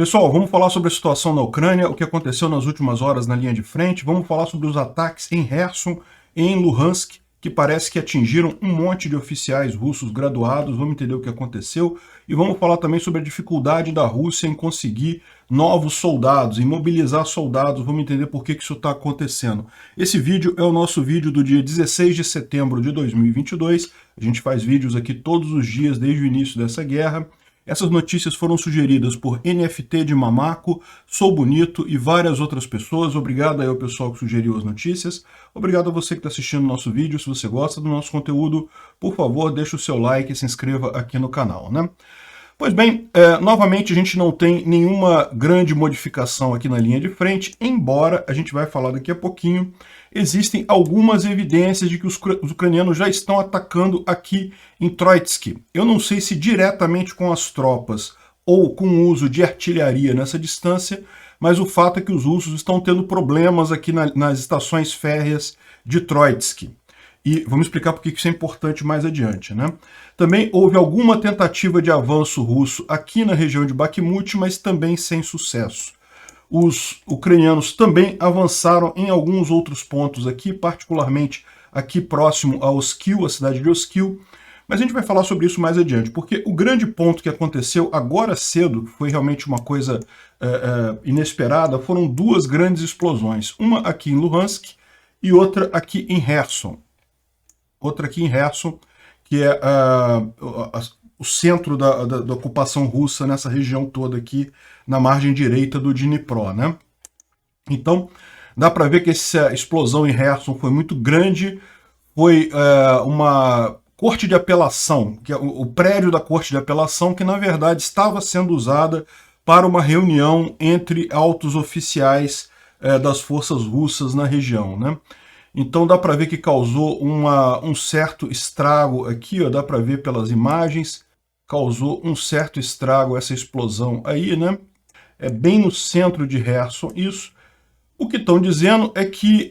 Pessoal, vamos falar sobre a situação na Ucrânia, o que aconteceu nas últimas horas na linha de frente, vamos falar sobre os ataques em Kherson e em Luhansk, que parece que atingiram um monte de oficiais russos graduados, vamos entender o que aconteceu, e vamos falar também sobre a dificuldade da Rússia em conseguir novos soldados, em mobilizar soldados, vamos entender por que isso está acontecendo. Esse vídeo é o nosso vídeo do dia 16 de setembro de 2022, a gente faz vídeos aqui todos os dias desde o início dessa guerra. Essas notícias foram sugeridas por NFT de Mamaco, Sou Bonito e várias outras pessoas. Obrigado aí ao pessoal que sugeriu as notícias. Obrigado a você que está assistindo o nosso vídeo. Se você gosta do nosso conteúdo, por favor, deixe o seu like e se inscreva aqui no canal, né? Pois bem, novamente a gente não tem nenhuma grande modificação aqui na linha de frente, embora, a gente vai falar daqui a pouquinho, existem algumas evidências de que os ucranianos já estão atacando aqui em Troitsk. Eu não sei se diretamente com as tropas ou com o uso de artilharia nessa distância, mas o fato é que os russos estão tendo problemas aqui nas estações férreas de Troitsk. E vamos explicar por que isso é importante mais adiante, né? Também houve alguma tentativa de avanço russo aqui na região de Bakhmut, mas também sem sucesso. Os ucranianos também avançaram em alguns outros pontos aqui, particularmente aqui próximo a Oskil, a cidade de Oskil, mas a gente vai falar sobre isso mais adiante, porque o grande ponto que aconteceu agora cedo, foi realmente uma coisa inesperada, foram duas grandes explosões, uma aqui em Luhansk e outra aqui em Kherson. Outra aqui em Kherson, que é o centro da ocupação russa nessa região toda aqui, na margem direita do Dnipro, né? Então, dá para ver que essa explosão em Kherson foi muito grande, foi uma corte de apelação, que é o prédio da corte de apelação, que na verdade estava sendo usada para uma reunião entre altos oficiais das forças russas na região, né? Então dá para ver que causou um certo estrago aqui, ó, dá para ver pelas imagens, causou um certo estrago essa explosão aí, né? É bem no centro de Kherson isso. O que estão dizendo é que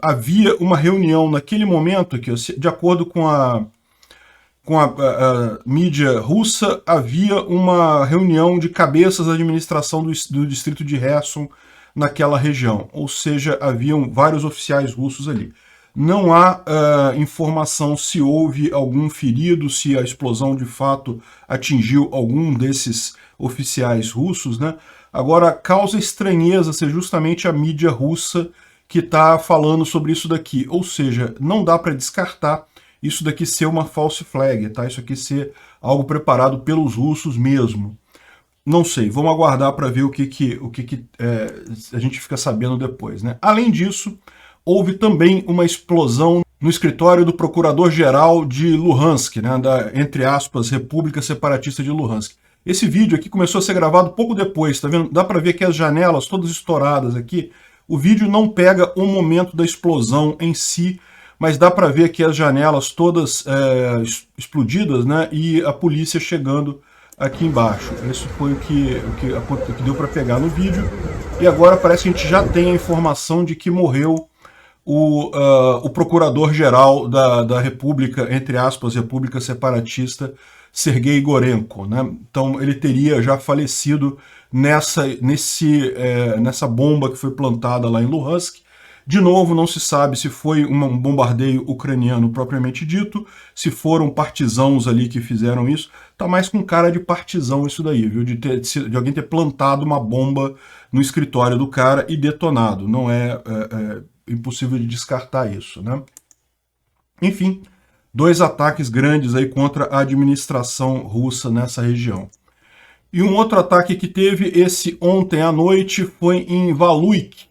havia uma reunião naquele momento, aqui, de acordo com a mídia russa, havia uma reunião de cabeças da administração do distrito de Kherson, naquela região, ou seja, haviam vários oficiais russos ali. Não há informação se houve algum ferido, se a explosão de fato atingiu algum desses oficiais russos, né? Agora, causa estranheza ser justamente a mídia russa que está falando sobre isso daqui, ou seja, não dá para descartar isso daqui ser uma false flag, tá? Isso aqui ser algo preparado pelos russos mesmo. Não sei, vamos aguardar para ver o que a gente fica sabendo depois, né? Além disso, houve também uma explosão no escritório do Procurador-Geral de Luhansk, né, entre aspas, República Separatista de Luhansk. Esse vídeo aqui começou a ser gravado pouco depois, tá vendo? Dá para ver que as janelas todas estouradas aqui. O vídeo não pega o momento da explosão em si, mas dá para ver aqui as janelas todas explodidas, né, e a polícia chegando aqui embaixo. Isso foi o que deu para pegar no vídeo. E agora parece que a gente já tem a informação de que morreu o procurador-geral da República, entre aspas, República Separatista, Sergei Gorenko, né? Então ele teria já falecido nessa bomba que foi plantada lá em Luhansk. De novo, não se sabe se foi um bombardeio ucraniano propriamente dito, se foram partisãos ali que fizeram isso. Tá mais com cara de partisão isso daí, viu? De alguém ter plantado uma bomba no escritório do cara e detonado. Não é impossível de descartar isso, né? Enfim, dois ataques grandes aí contra a administração russa nessa região. E um outro ataque que teve esse ontem à noite foi em Valuik,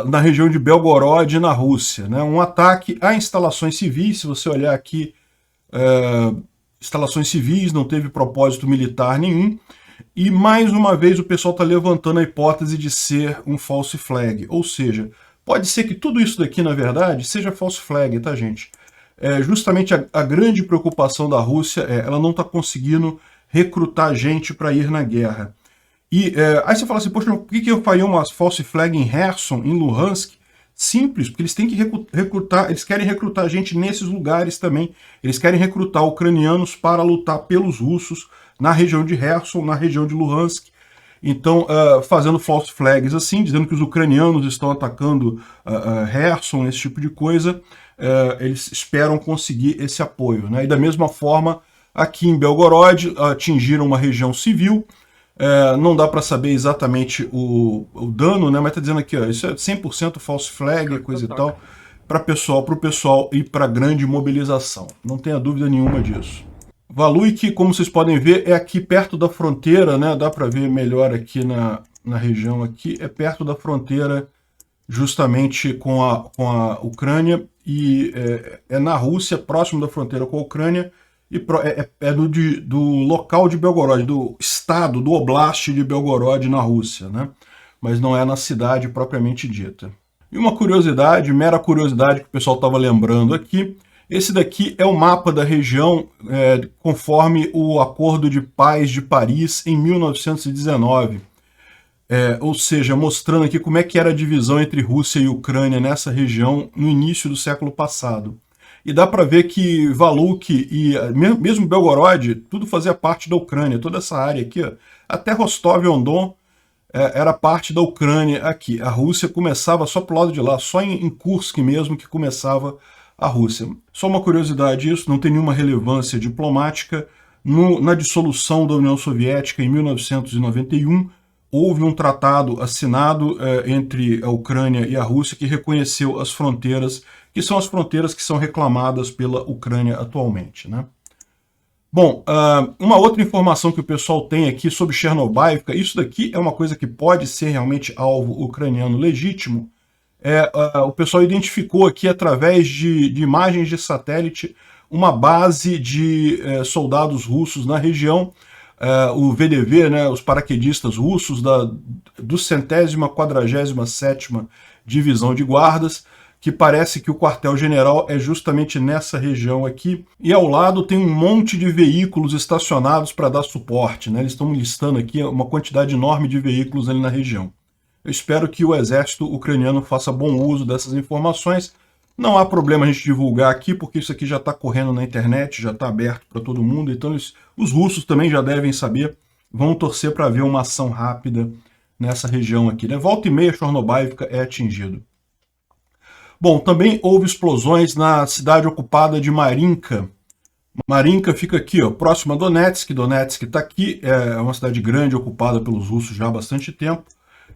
na região de Belgorod, na Rússia, né? Um ataque a instalações civis. Se você olhar aqui, instalações civis, não teve propósito militar nenhum, e mais uma vez o pessoal está levantando a hipótese de ser um false flag, ou seja, pode ser que tudo isso daqui, na verdade, seja false flag, tá, gente? Justamente a grande preocupação da Rússia ela não está conseguindo recrutar gente para ir na guerra. E aí você fala assim, poxa, por que eu faria uma false flag em Kherson, em Luhansk, Simples, porque eles têm que recrutar, eles querem recrutar gente nesses lugares também. Eles querem recrutar ucranianos para lutar pelos russos na região de Kherson, na região de Luhansk. Então, fazendo false flags assim, dizendo que os ucranianos estão atacando Kherson, esse tipo de coisa, eles esperam conseguir esse apoio, né? E da mesma forma, aqui em Belgorod, atingiram uma região civil. Não dá para saber exatamente o dano, né? Mas está dizendo aqui, ó, isso é 100% false flag, coisa e tal, para o pessoal ir para grande mobilização. Não tenha dúvida nenhuma disso. Valuik, como vocês podem ver, é aqui perto da fronteira, né? Dá para ver melhor aqui na região aqui. É perto da fronteira justamente com a Ucrânia e é na Rússia, próximo da fronteira com a Ucrânia, e do local de Belgorod, do estado, do oblast de Belgorod na Rússia, né? Mas não é na cidade propriamente dita. E uma curiosidade, mera curiosidade que o pessoal estava lembrando aqui, esse daqui é o mapa da região conforme o Acordo de Paz de Paris em 1919. Ou seja, mostrando aqui como é que era a divisão entre Rússia e Ucrânia nessa região no início do século passado. E dá para ver que Valuk e mesmo Belgorod, tudo fazia parte da Ucrânia, toda essa área aqui, ó, até Rostov-on-Don era parte da Ucrânia aqui. A Rússia começava só pro lado de lá, só em Kursk mesmo que começava a Rússia. Só uma curiosidade isso, não tem nenhuma relevância diplomática. Na dissolução da União Soviética em 1991, houve um tratado assinado entre a Ucrânia e a Rússia que reconheceu as fronteiras, que são as fronteiras que são reclamadas pela Ucrânia atualmente, né? Bom, uma outra informação que o pessoal tem aqui sobre Chernobyl, isso daqui é uma coisa que pode ser realmente alvo ucraniano legítimo. O pessoal identificou aqui através de imagens de satélite uma base de soldados russos na região, o VDV, né, os paraquedistas russos do 147ª Divisão de Guardas, que parece que o quartel-general é justamente nessa região aqui, e ao lado tem um monte de veículos estacionados para dar suporte, né? Eles estão listando aqui uma quantidade enorme de veículos ali na região. Eu espero que o exército ucraniano faça bom uso dessas informações. Não há problema a gente divulgar aqui, porque isso aqui já está correndo na internet, já está aberto para todo mundo, então os russos também já devem saber, vão torcer para ver uma ação rápida nessa região aqui, né? Volta e meia, Chernobyl é atingido. Bom, também houve explosões na cidade ocupada de Marinka. Marinka fica aqui, ó, próxima a Donetsk. Donetsk está aqui, é uma cidade grande ocupada pelos russos já há bastante tempo.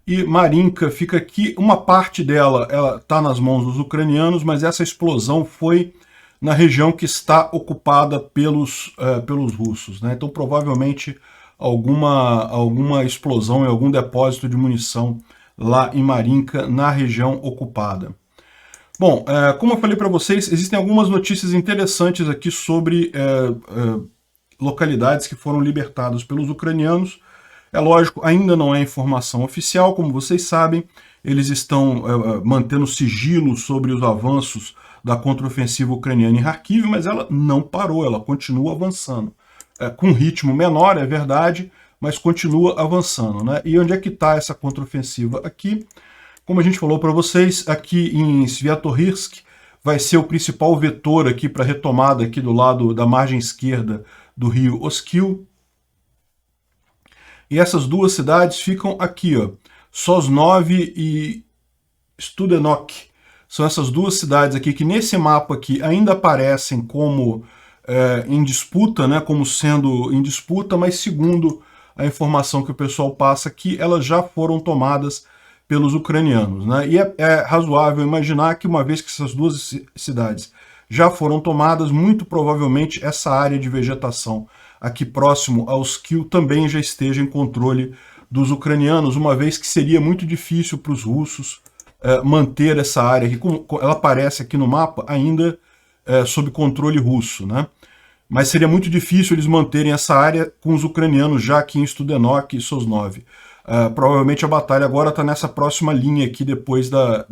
E Marinka fica aqui, uma parte dela está nas mãos dos ucranianos, mas essa explosão foi na região que está ocupada pelos russos, né? Então provavelmente alguma explosão em algum depósito de munição lá em Marinka, na região ocupada. Bom, como eu falei para vocês, existem algumas notícias interessantes aqui sobre localidades que foram libertadas pelos ucranianos. É lógico, ainda não é informação oficial, como vocês sabem, eles estão mantendo sigilo sobre os avanços da contraofensiva ucraniana em Kharkiv, mas ela não parou, ela continua avançando. Com ritmo menor, é verdade, mas continua avançando, né? E onde é que está essa contraofensiva aqui? Como a gente falou para vocês, aqui em Sviatohirsk vai ser o principal vetor aqui para retomada aqui do lado da margem esquerda do rio Oskil. E essas duas cidades ficam aqui, ó, Sosnov e Studenok. São essas duas cidades aqui que nesse mapa aqui ainda aparecem como em disputa, né, como sendo em disputa, mas segundo a informação que o pessoal passa aqui, elas já foram tomadas pelos ucranianos, né? E é razoável imaginar que uma vez que essas duas cidades já foram tomadas, muito provavelmente essa área de vegetação aqui próximo aos Kiel também já esteja em controle dos ucranianos, uma vez que seria muito difícil para os russos manter essa área, que ela aparece aqui no mapa ainda sob controle russo, né? Mas seria muito difícil eles manterem essa área com os ucranianos já aqui em Studenok e Sosnov. Provavelmente a batalha agora está nessa próxima linha aqui depois da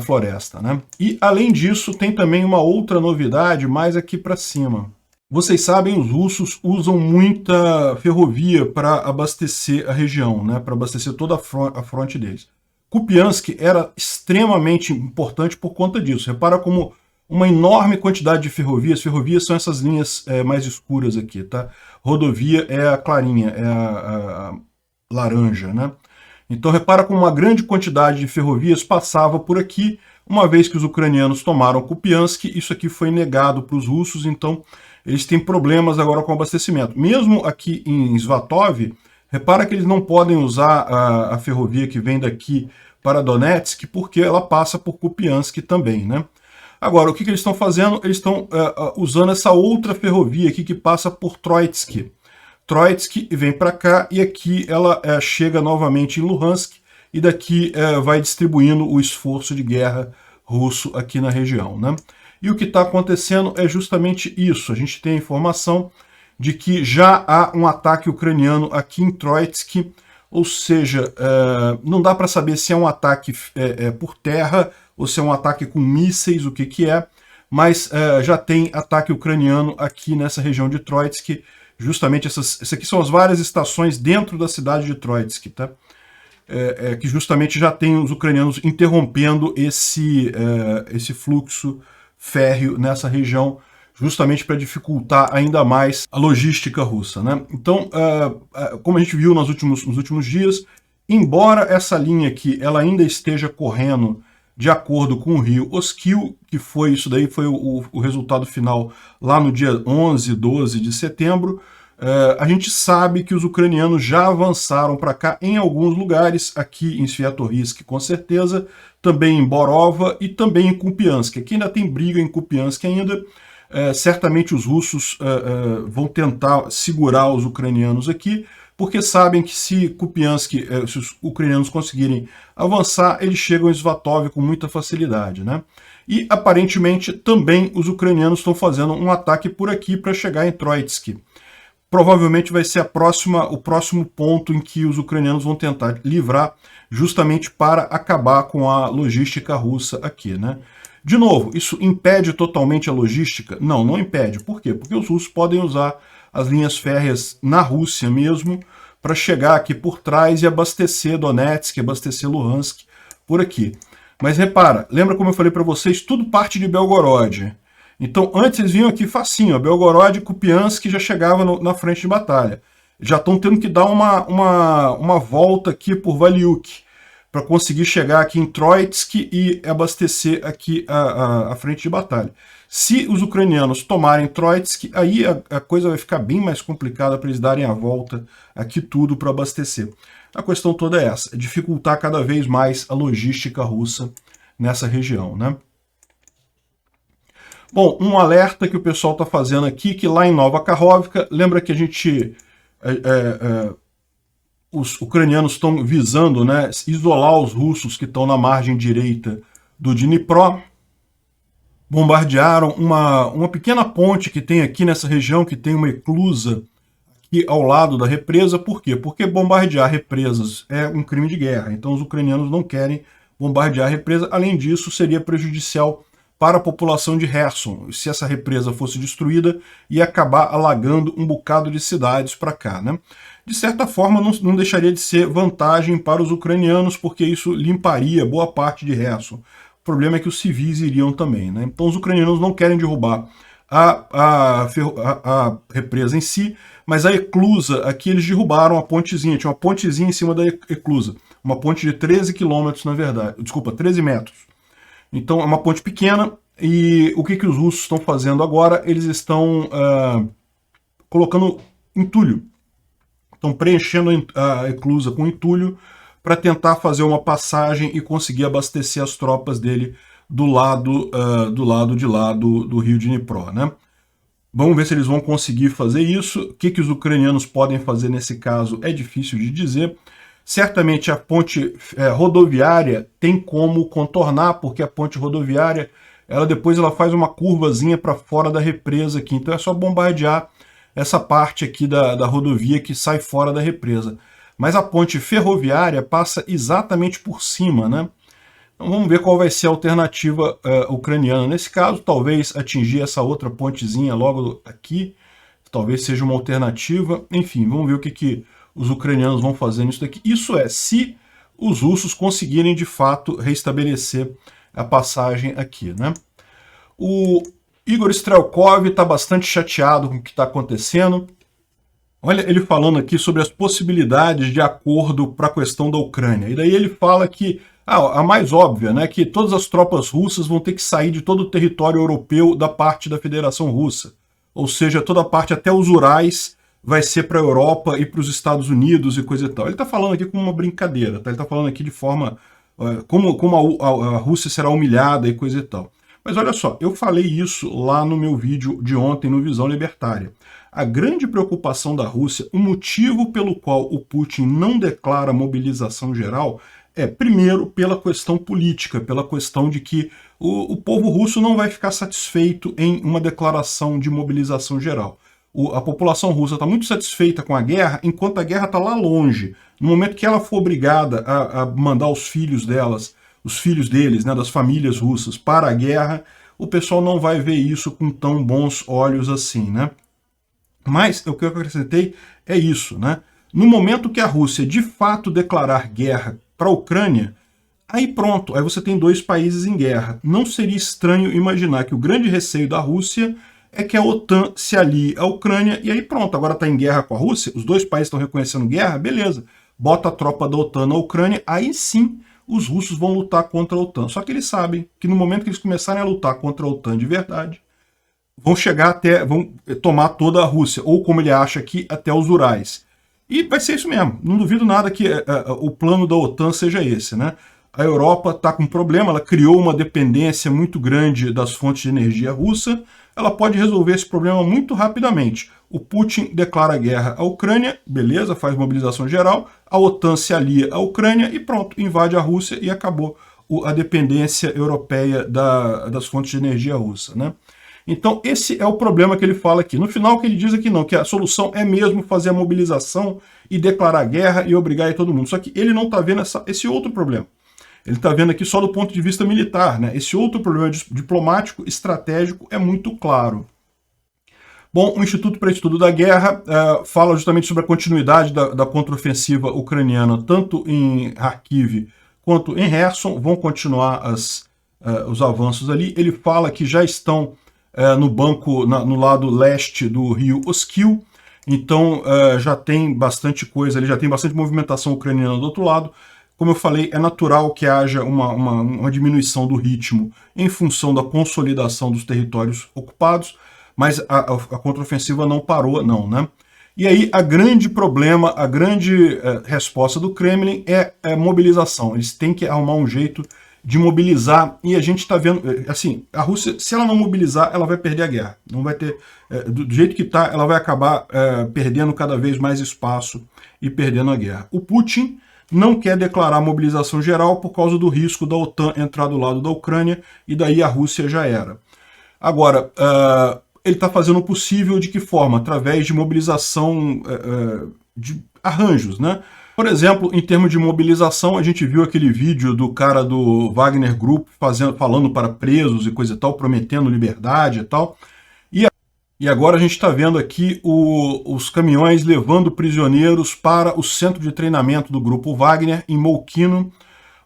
floresta, né? E além disso tem também uma outra novidade mais aqui para cima. Vocês sabem, os russos usam muita ferrovia para abastecer a região, né? Para abastecer toda a fronte deles. Kupiansk era extremamente importante por conta disso. Repara como uma enorme quantidade de ferrovias, ferrovias são essas linhas mais escuras aqui, tá? Rodovia é a clarinha, é a laranja, né? Então repara como uma grande quantidade de ferrovias passava por aqui. Uma vez que os ucranianos tomaram Kupiansk, isso aqui foi negado para os russos, então eles têm problemas agora com o abastecimento. Mesmo aqui em Svatov, repara que eles não podem usar a ferrovia que vem daqui para Donetsk, porque ela passa por Kupiansk também, né? Agora, o que eles estão fazendo? Eles estão usando essa outra ferrovia aqui que passa por Troitsk. Troitsk vem para cá e aqui ela chega novamente em Luhansk e daqui vai distribuindo o esforço de guerra russo aqui na região, né? E o que está acontecendo é justamente isso. A gente tem a informação de que já há um ataque ucraniano aqui em Troitsk, ou seja, não dá para saber se é um ataque por terra ou se é um ataque com mísseis, o que é, mas já tem ataque ucraniano aqui nessa região de Troitsk. Justamente essas aqui são as várias estações dentro da cidade de Troitsk, tá? Que justamente já tem os ucranianos interrompendo esse fluxo férreo nessa região, justamente para dificultar ainda mais a logística russa, né? Então, como a gente viu nos últimos dias, embora essa linha aqui ela ainda esteja correndo de acordo com o rio Oskil, que foi isso daí, foi o resultado final lá no dia 11, 12 de setembro, a gente sabe que os ucranianos já avançaram para cá em alguns lugares, aqui em Sviatorysk com certeza, também em Borova e também em Kupiansk. Aqui ainda tem briga em Kupiansk ainda, certamente os russos vão tentar segurar os ucranianos aqui, porque sabem que se Kupiansk, se os ucranianos conseguirem avançar, eles chegam em Svatov com muita facilidade, né? E aparentemente também os ucranianos estão fazendo um ataque por aqui para chegar em Troitsk. Provavelmente vai ser o próximo ponto em que os ucranianos vão tentar livrar, justamente para acabar com a logística russa aqui, né? De novo, isso impede totalmente a logística? Não, não impede. Por quê? Porque os russos podem usar as linhas férreas na Rússia mesmo para chegar aqui por trás e abastecer Donetsk, abastecer Luhansk por aqui. Mas repara, lembra como eu falei para vocês, tudo parte de Belgorod. Então antes eles vinham aqui facinho, Belgorod e Kupiansk já chegava na frente de batalha. Já estão tendo que dar uma volta aqui por Valiuk para conseguir chegar aqui em Troitsk e abastecer aqui a frente de batalha. Se os ucranianos tomarem Troitsk, aí a coisa vai ficar bem mais complicada para eles darem a volta aqui tudo para abastecer. A questão toda é essa, é dificultar cada vez mais a logística russa nessa região, né? Bom, um alerta que o pessoal está fazendo aqui, que lá em Nova Kakhovka, lembra que a gente... os ucranianos estão visando, né, isolar os russos que estão na margem direita do Dnipro. Bombardearam uma pequena ponte que tem aqui nessa região, que tem uma eclusa aqui ao lado da represa. Por quê? Porque bombardear represas é um crime de guerra. Então os ucranianos não querem bombardear a represa. Além disso, seria prejudicial para a população de Kherson. Se essa represa fosse destruída, ia acabar alagando um bocado de cidades para cá, né? De certa forma, não deixaria de ser vantagem para os ucranianos, porque isso limparia boa parte de Kherson. O problema é que os civis iriam também, né? Então os ucranianos não querem derrubar a represa em si, mas a eclusa, aqui eles derrubaram a pontezinha, tinha uma pontezinha em cima da eclusa, uma ponte de 13 quilômetros, na verdade, desculpa, 13 metros. Então é uma ponte pequena, e o que os russos estão fazendo agora? Eles estão colocando entulho, estão preenchendo a eclusa com entulho para tentar fazer uma passagem e conseguir abastecer as tropas dele do lado de lá do rio Dnipro, né? Vamos ver se eles vão conseguir fazer isso. O que os ucranianos podem fazer nesse caso é difícil de dizer. Certamente a ponte rodoviária tem como contornar, porque a ponte rodoviária, depois ela faz uma curvazinha para fora da represa aqui, então é só bombardear essa parte aqui da rodovia que sai fora da represa. Mas a ponte ferroviária passa exatamente por cima, né? Então vamos ver qual vai ser a alternativa ucraniana. Nesse caso, talvez atingir essa outra pontezinha logo aqui, talvez seja uma alternativa. Enfim, vamos ver o que os ucranianos vão fazer nisso daqui. Isso se os russos conseguirem de fato restabelecer a passagem aqui, né? O Igor Strelkov está bastante chateado com o que está acontecendo. Olha ele falando aqui sobre as possibilidades de acordo para a questão da Ucrânia. E daí ele fala que a mais óbvia, né, que todas as tropas russas vão ter que sair de todo o território europeu da parte da Federação Russa. Ou seja, toda a parte até os Urais vai ser para a Europa e para os Estados Unidos e coisa e tal. Ele está falando aqui como uma brincadeira, tá? Ele está falando aqui de forma como a Rússia será humilhada e coisa e tal. Mas olha só, eu falei isso lá no meu vídeo de ontem no Visão Libertária. A grande preocupação da Rússia, o motivo pelo qual o Putin não declara mobilização geral é, primeiro, pela questão política, pela questão de que o povo russo não vai ficar satisfeito em uma declaração de mobilização geral. A população russa está muito satisfeita com a guerra, enquanto a guerra está lá longe. No momento que ela for obrigada a mandar os filhos deles, né, das famílias russas, para a guerra, o pessoal não vai ver isso com tão bons olhos assim, né? Mas o que eu acrescentei é isso, né? No momento que a Rússia de fato declarar guerra para a Ucrânia, aí pronto, aí você tem dois países em guerra. Não seria estranho imaginar que o grande receio da Rússia é que a OTAN se alie à Ucrânia e aí pronto, agora está em guerra com a Rússia, os dois países estão reconhecendo guerra, beleza, bota a tropa da OTAN na Ucrânia, aí sim os russos vão lutar contra a OTAN. Só que eles sabem que no momento que eles começarem a lutar contra a OTAN de verdade, vão tomar toda a Rússia, ou como ele acha aqui, até os Urais. E vai ser isso mesmo. Não duvido nada que o plano da OTAN seja esse, né? A Europa está com um problema, ela criou uma dependência muito grande das fontes de energia russa, ela pode resolver esse problema muito rapidamente. O Putin declara guerra à Ucrânia, beleza, faz mobilização geral, a OTAN se alia à Ucrânia e pronto, invade a Rússia e acabou a dependência europeia das fontes de energia russa, né? Então esse é o problema que ele fala aqui. No final, o que ele diz aqui não, que a solução é mesmo fazer a mobilização e declarar guerra e obrigar aí todo mundo. Só que ele não está vendo esse outro problema. Ele está vendo aqui só do ponto de vista militar, né? Esse outro problema diplomático, estratégico, é muito claro. Bom, o Instituto para Estudo da Guerra fala justamente sobre a continuidade da contraofensiva ucraniana, tanto em Kharkiv quanto em Kherson, vão continuar os avanços ali. Ele fala que já estão no banco, no lado leste do rio Oskil, então já tem bastante coisa ali, já tem bastante movimentação ucraniana do outro lado. Como eu falei, é natural que haja uma diminuição do ritmo em função da consolidação dos territórios ocupados, mas a contraofensiva não parou, não, né? E aí, a grande problema, a grande resposta do Kremlin é mobilização. Eles têm que arrumar um jeito de mobilizar, e a gente está vendo, assim, a Rússia, se ela não mobilizar, ela vai perder a guerra. Não vai ter, do jeito que está, ela vai acabar perdendo cada vez mais espaço e perdendo a guerra. O Putin não quer declarar mobilização geral por causa do risco da OTAN entrar do lado da Ucrânia, e daí a Rússia já era. Agora, ele está fazendo o possível de que forma? Através de mobilização de arranjos, né? Por exemplo, em termos de mobilização, a gente viu aquele vídeo do cara do Wagner Group falando para presos e coisa e tal, prometendo liberdade e tal. E agora a gente está vendo aqui os caminhões levando prisioneiros para o centro de treinamento do Grupo Wagner, em Molkino,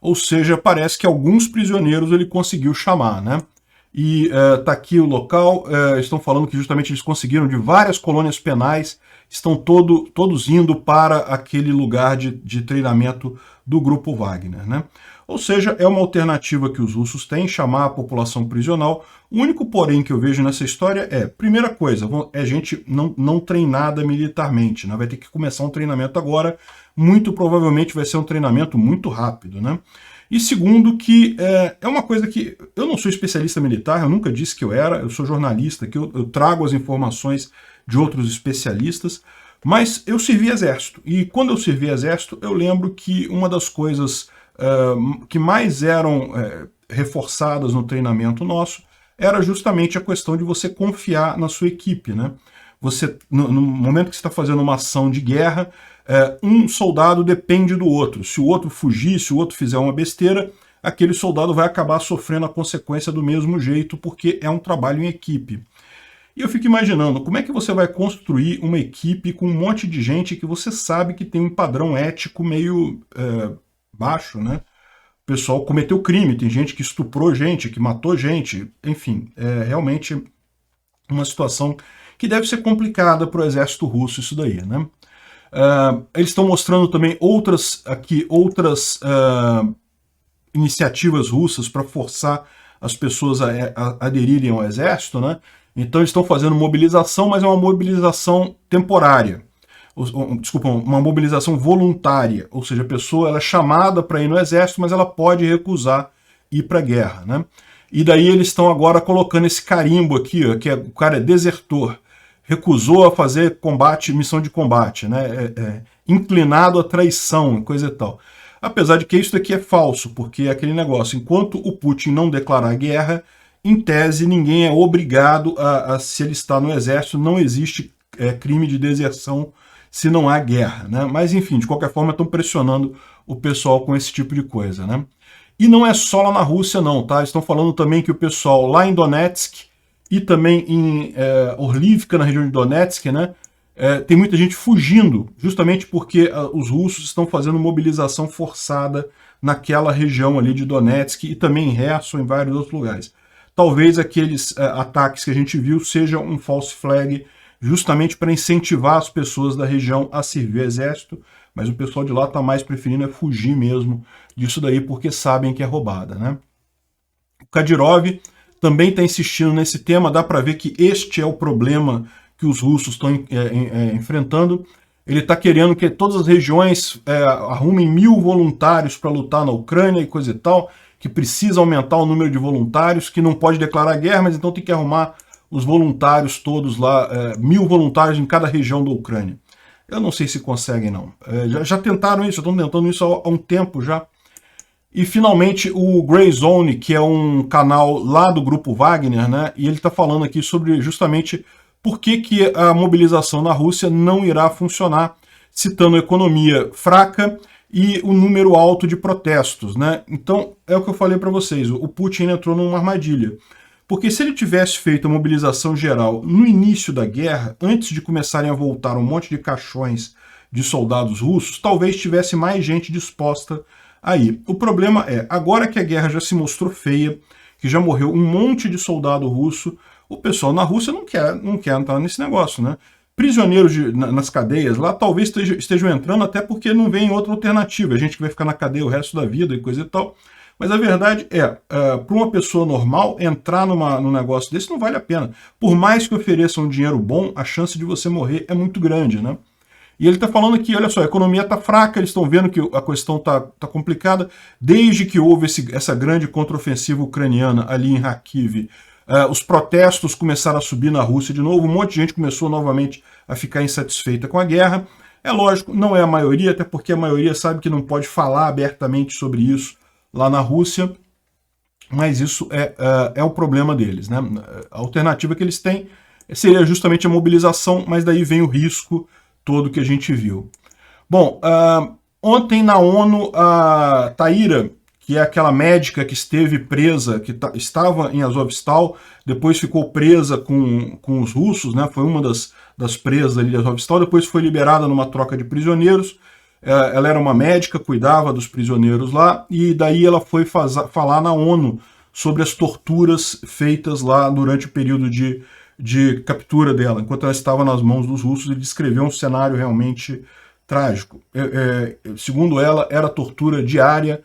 ou seja, parece que alguns prisioneiros ele conseguiu chamar, né? E tá aqui o local, estão falando que justamente eles conseguiram de várias colônias penais, estão todos indo para aquele lugar de treinamento do Grupo Wagner, né? Ou seja, é uma alternativa que os russos têm, chamar a população prisional. O único porém que eu vejo nessa história primeira coisa, é gente não treinada militarmente, né? Vai ter que começar um treinamento agora, muito provavelmente vai ser um treinamento muito rápido, né? E segundo, que é uma coisa que eu não sou especialista militar, eu nunca disse que eu era, eu sou jornalista, que eu trago as informações de outros especialistas, mas eu servi exército. E quando eu servi exército, eu lembro que uma das coisas que mais eram reforçadas no treinamento nosso era justamente a questão de você confiar na sua equipe, né? Você, no momento que você está fazendo uma ação de guerra, um soldado depende do outro. Se o outro fugir, se o outro fizer uma besteira, aquele soldado vai acabar sofrendo a consequência do mesmo jeito, porque é um trabalho em equipe. E eu fico imaginando, como é que você vai construir uma equipe com um monte de gente que você sabe que tem um padrão ético meio baixo, né? O pessoal cometeu crime, tem gente que estuprou gente, que matou gente, enfim, é realmente uma situação que deve ser complicada para o exército russo isso daí, né? Eles estão mostrando também outras iniciativas russas para forçar as pessoas a aderirem ao exército, né? Então eles estão fazendo mobilização, mas é uma mobilização temporária. Desculpa, uma mobilização voluntária, ou seja, a pessoa ela é chamada para ir no exército, mas ela pode recusar ir para a guerra, né? E daí eles estão agora colocando esse carimbo aqui, ó, o cara é desertor, recusou a fazer combate, missão de combate, né? Inclinado à traição, coisa e tal. Apesar de que isso aqui é falso, porque é aquele negócio, enquanto o Putin não declarar guerra, em tese ninguém é obrigado se ele está no exército, não existe crime de deserção se não há guerra, né? Mas enfim, de qualquer forma estão pressionando o pessoal com esse tipo de coisa, né? E não é só lá na Rússia não, tá? Estão falando também que o pessoal lá em Donetsk e também em Orlivka, na região de Donetsk, né? Tem muita gente fugindo, justamente porque os russos estão fazendo mobilização forçada naquela região ali de Donetsk e também em Kherson, em vários outros lugares. Talvez aqueles ataques que a gente viu sejam um false flag, justamente para incentivar as pessoas da região a servir o exército, mas o pessoal de lá está mais preferindo fugir mesmo disso daí, porque sabem que é roubada, né? O Kadyrov também está insistindo nesse tema, dá para ver que este é o problema que os russos estão enfrentando. Ele está querendo que todas as regiões arrumem 1000 voluntários para lutar na Ucrânia e coisa e tal, que precisa aumentar o número de voluntários, que não pode declarar guerra, mas então tem que arrumar os voluntários todos lá, 1000 voluntários em cada região da Ucrânia. Eu não sei se conseguem, não. Já tentaram isso, estão tentando isso há um tempo já. E, finalmente, o Grey Zone, que é um canal lá do Grupo Wagner, né? E ele está falando aqui sobre justamente por que a mobilização na Rússia não irá funcionar, citando a economia fraca e o número alto de protestos, né? Então, é o que eu falei para vocês, o Putin entrou numa armadilha. Porque se ele tivesse feito a mobilização geral no início da guerra, antes de começarem a voltar um monte de caixões de soldados russos, talvez tivesse mais gente disposta a ir. O problema é, agora que a guerra já se mostrou feia, que já morreu um monte de soldado russo, o pessoal na Rússia não quer entrar nesse negócio, né? Prisioneiros nas cadeias lá talvez estejam entrando até porque não vem outra alternativa, a gente que vai ficar na cadeia o resto da vida e coisa e tal. Mas a verdade para uma pessoa normal, entrar num negócio desse não vale a pena. Por mais que ofereçam um dinheiro bom, a chance de você morrer é muito grande, né? E ele está falando aqui, olha só, a economia está fraca, eles estão vendo que a questão está complicada. Desde que houve essa grande contraofensiva ucraniana ali em Kharkiv, os protestos começaram a subir na Rússia de novo, um monte de gente começou novamente a ficar insatisfeita com a guerra. É lógico, não é a maioria, até porque a maioria sabe que não pode falar abertamente sobre isso lá na Rússia, mas isso é o problema deles, né? A alternativa que eles têm seria justamente a mobilização, mas daí vem o risco todo que a gente viu. Bom, ontem na ONU, a Taira, que é aquela médica que esteve presa, que estava em Azovstal, depois ficou presa com os russos, né? Foi uma das presas ali de Azovstal, depois foi liberada numa troca de prisioneiros. Ela era uma médica, cuidava dos prisioneiros lá, e daí ela foi falar na ONU sobre as torturas feitas lá durante o período de captura dela, enquanto ela estava nas mãos dos russos, e descreveu um cenário realmente trágico. Segundo ela, era tortura diária,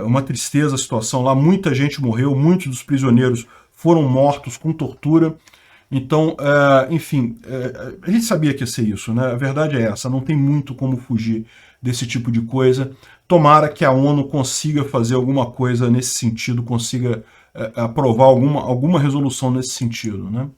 uma tristeza a situação lá, muita gente morreu, muitos dos prisioneiros foram mortos com tortura. Então, enfim, a gente sabia que ia ser isso, né? A verdade é essa, não tem muito como fugir desse tipo de coisa. Tomara que a ONU consiga fazer alguma coisa nesse sentido, consiga aprovar alguma resolução nesse sentido, né?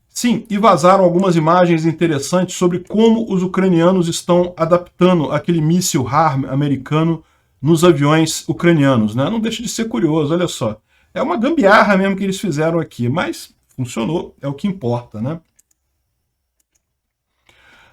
Sim, e vazaram algumas imagens interessantes sobre como os ucranianos estão adaptando aquele míssil HARM americano nos aviões ucranianos, né? Não deixa de ser curioso, olha só. É uma gambiarra mesmo que eles fizeram aqui, mas funcionou, é o que importa, né?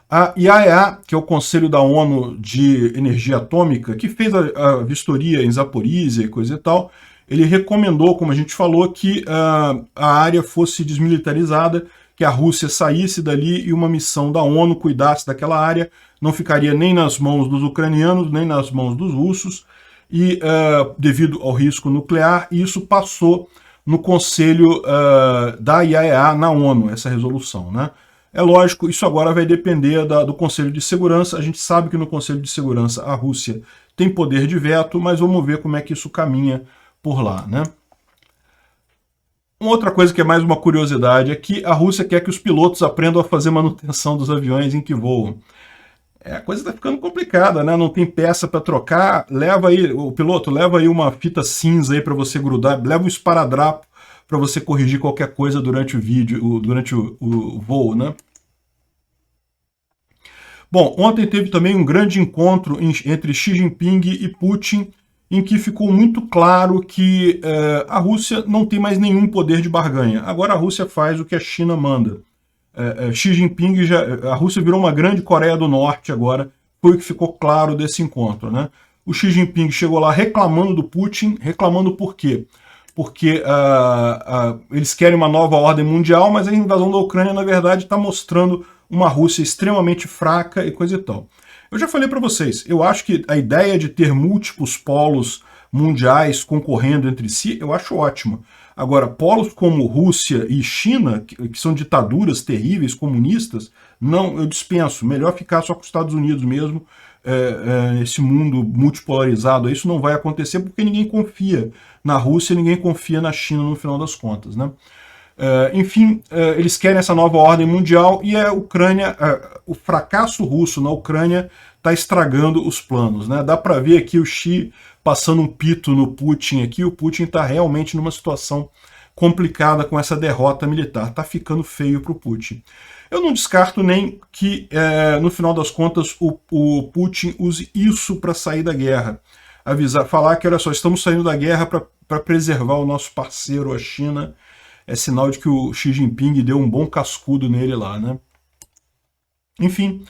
A IAEA, que é o Conselho da ONU de Energia Atômica, que fez a vistoria em Zaporizhia e coisa e tal, ele recomendou, como a gente falou, que a área fosse desmilitarizada, que a Rússia saísse dali e uma missão da ONU cuidasse daquela área, não ficaria nem nas mãos dos ucranianos, nem nas mãos dos russos, e devido ao risco nuclear, isso passou no Conselho da IAEA na ONU, essa resolução, né? É lógico, isso agora vai depender do Conselho de Segurança. A gente sabe que no Conselho de Segurança a Rússia tem poder de veto, mas vamos ver como é que isso caminha por lá, né? Uma outra coisa que é mais uma curiosidade é que a Rússia quer que os pilotos aprendam a fazer manutenção dos aviões em que voam. A coisa está ficando complicada, né? Não tem peça para trocar. Leva aí, o piloto, leva aí uma fita cinza aí para você grudar, leva um esparadrapo para você corrigir qualquer coisa durante o vídeo, durante o voo, né? Bom, ontem teve também um grande encontro entre Xi Jinping e Putin, em que ficou muito claro que a Rússia não tem mais nenhum poder de barganha. Agora a Rússia faz o que a China manda. Xi Jinping, a Rússia virou uma grande Coreia do Norte agora, foi o que ficou claro desse encontro, né? O Xi Jinping chegou lá reclamando do Putin, reclamando por quê? Porque eles querem uma nova ordem mundial, mas a invasão da Ucrânia, na verdade, está mostrando uma Rússia extremamente fraca e coisa e tal. Eu já falei para vocês, eu acho que a ideia de ter múltiplos polos mundiais concorrendo entre si, eu acho ótima. Agora, polos como Rússia e China, que são ditaduras terríveis, comunistas, não, eu dispenso. Melhor ficar só com os Estados Unidos mesmo, esse mundo multipolarizado. Isso não vai acontecer porque ninguém confia na Rússia, ninguém confia na China no final das contas, né? Enfim, eles querem essa nova ordem mundial e a Ucrânia, o fracasso russo na Ucrânia está estragando os planos, né? Dá para ver aqui o Xi passando um pito no Putin aqui, o Putin está realmente numa situação complicada com essa derrota militar, está ficando feio para o Putin. Eu não descarto nem que, no final das contas, o Putin use isso para sair da guerra. Falar que, olha só, estamos saindo da guerra para preservar o nosso parceiro, a China. É sinal de que o Xi Jinping deu um bom cascudo nele lá, né? Enfim,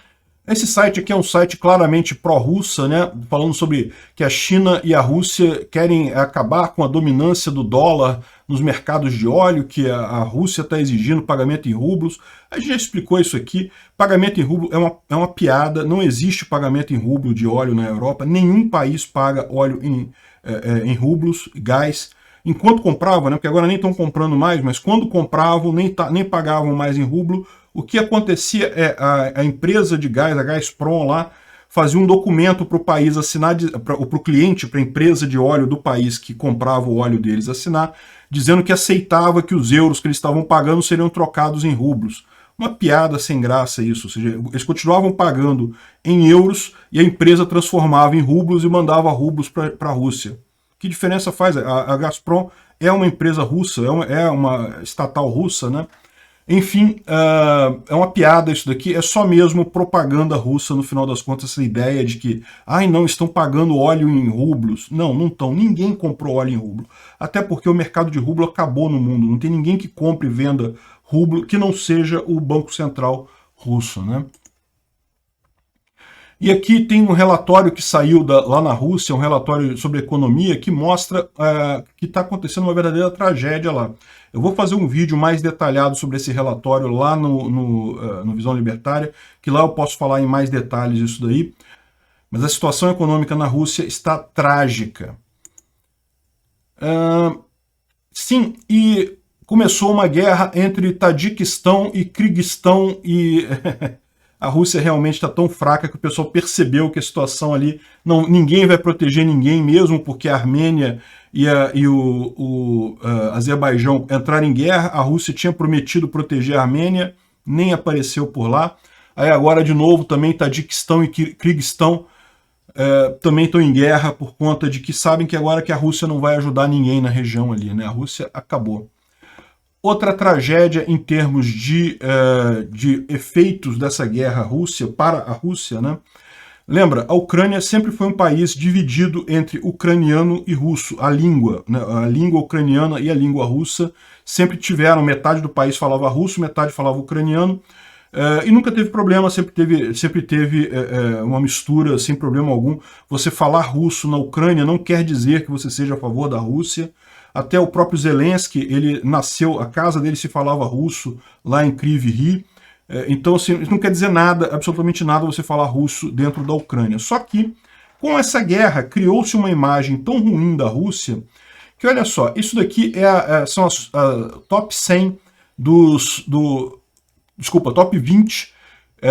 esse site aqui é um site claramente pró-russa, né? Falando sobre que a China e a Rússia querem acabar com a dominância do dólar nos mercados de óleo, que a Rússia está exigindo pagamento em rublos. A gente já explicou isso aqui. Pagamento em rublo é uma piada, não existe pagamento em rublo de óleo na Europa. Nenhum país paga óleo em rublos, gás. Enquanto compravam, né, porque agora nem estão comprando mais, mas quando compravam, nem pagavam mais em rublo, o que acontecia é a empresa de gás, a Gazprom lá, fazia um documento para o país assinar, para o cliente, para a empresa de óleo do país que comprava o óleo deles assinar, dizendo que aceitava que os euros que eles estavam pagando seriam trocados em rublos. Uma piada sem graça isso, ou seja, eles continuavam pagando em euros e a empresa transformava em rublos e mandava rublos para a Rússia. Que diferença faz? A Gazprom é uma empresa russa, é uma estatal russa, né? Enfim, é uma piada isso daqui, é só mesmo propaganda russa no final das contas, essa ideia de que, não, estão pagando óleo em rublos. Não, não estão, ninguém comprou óleo em rublo. Até porque o mercado de rublo acabou no mundo, não tem ninguém que compre e venda rublo que não seja o Banco Central russo, né? E aqui tem um relatório que saiu lá na Rússia, um relatório sobre economia, que mostra que está acontecendo uma verdadeira tragédia lá. Eu vou fazer um vídeo mais detalhado sobre esse relatório lá no Visão Libertária, que lá eu posso falar em mais detalhes disso daí. Mas a situação econômica na Rússia está trágica. Sim, e começou uma guerra entre Tadiquistão e Kirguistão e... A Rússia realmente está tão fraca que o pessoal percebeu que a situação ali, ninguém vai proteger ninguém mesmo, porque a Armênia e o Azerbaijão entraram em guerra, a Rússia tinha prometido proteger a Armênia, nem apareceu por lá. Aí agora de novo também Tadiquistão e Kirguistão também estão em guerra por conta de que sabem que agora que a Rússia não vai ajudar ninguém na região ali, né? A Rússia acabou. Outra tragédia em termos de efeitos dessa guerra Rússia para a Rússia, né? Lembra, a Ucrânia sempre foi um país dividido entre ucraniano e russo. A língua, né? A língua ucraniana e a língua russa sempre tiveram, metade do país falava russo, metade falava ucraniano, e nunca teve problema, sempre teve uma mistura sem problema algum. Você falar russo na Ucrânia não quer dizer que você seja a favor da Rússia. Até o próprio Zelensky, ele nasceu, a casa dele se falava russo lá em Kryvyi Rih. Então, assim, isso não quer dizer nada, absolutamente nada, você falar russo dentro da Ucrânia. Só que, com essa guerra, criou-se uma imagem tão ruim da Rússia, que olha só, isso daqui são as top 100 top 20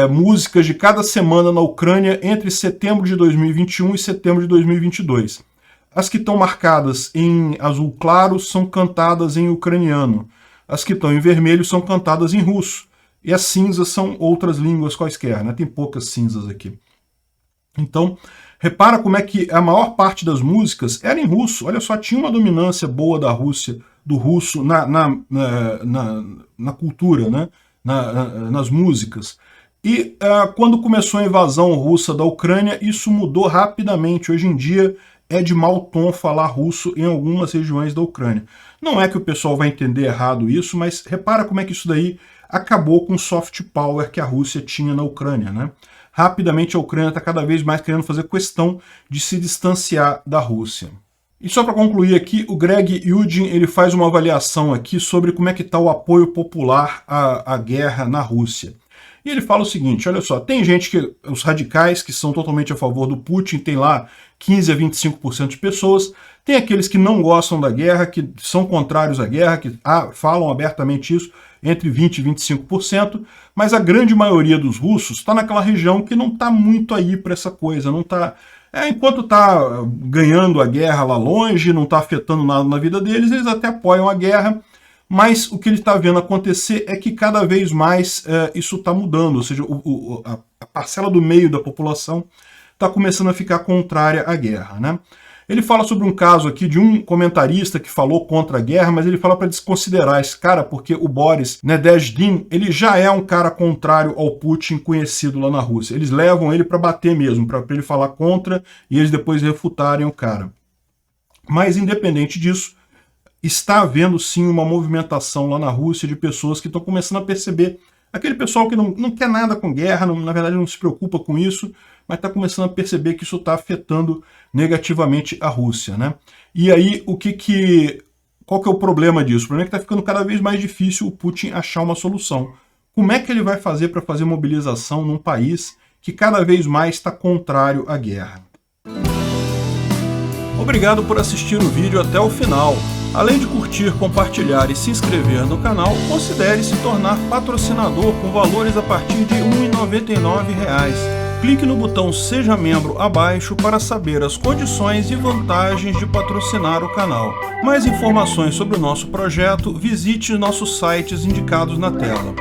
músicas de cada semana na Ucrânia entre setembro de 2021 e setembro de 2022. As que estão marcadas em azul claro são cantadas em ucraniano. As que estão em vermelho são cantadas em russo. E as cinzas são outras línguas quaisquer, né? Tem poucas cinzas aqui. Então, repara como é que a maior parte das músicas era em russo. Olha só, tinha uma dominância boa da Rússia, do russo na cultura, né? Nas músicas. E quando começou a invasão russa da Ucrânia, isso mudou rapidamente. Hoje em dia é de mau tom falar russo em algumas regiões da Ucrânia. Não é que o pessoal vai entender errado isso, mas repara como é que isso daí acabou com o soft power que a Rússia tinha na Ucrânia, né? Rapidamente a Ucrânia está cada vez mais querendo fazer questão de se distanciar da Rússia. E só para concluir aqui, o Greg Yudin ele faz uma avaliação aqui sobre como é que está o apoio popular à guerra na Rússia. E ele fala o seguinte, olha só, tem gente que, os radicais que são totalmente a favor do Putin, tem lá 15 a 25% de pessoas, tem aqueles que não gostam da guerra, que são contrários à guerra, que falam abertamente isso, entre 20% e 25%, mas a grande maioria dos russos está naquela região que não está muito aí para essa coisa, não está... enquanto está ganhando a guerra lá longe, não está afetando nada na vida deles, eles até apoiam a guerra, mas o que ele está vendo acontecer é que cada vez mais isso está mudando, ou seja, a parcela do meio da população está começando a ficar contrária à guerra, né? Ele fala sobre um caso aqui de um comentarista que falou contra a guerra, mas ele fala para desconsiderar esse cara, porque o Boris Nadezhdin, ele já é um cara contrário ao Putin conhecido lá na Rússia. Eles levam ele para bater mesmo, para ele falar contra e eles depois refutarem o cara. Mas independente disso, está havendo sim uma movimentação lá na Rússia de pessoas que estão começando a perceber, aquele pessoal que não quer nada com guerra, na verdade não se preocupa com isso, mas está começando a perceber que isso está afetando negativamente a Rússia, né? E aí, qual que é o problema disso? O problema é que está ficando cada vez mais difícil o Putin achar uma solução. Como é que ele vai fazer para fazer mobilização num país que cada vez mais está contrário à guerra? Obrigado por assistir o vídeo até o final. Além de curtir, compartilhar e se inscrever no canal, considere se tornar patrocinador com valores a partir de R$ 1,99. Clique no botão Seja Membro abaixo para saber as condições e vantagens de patrocinar o canal. Mais informações sobre o nosso projeto, visite nossos sites indicados na tela.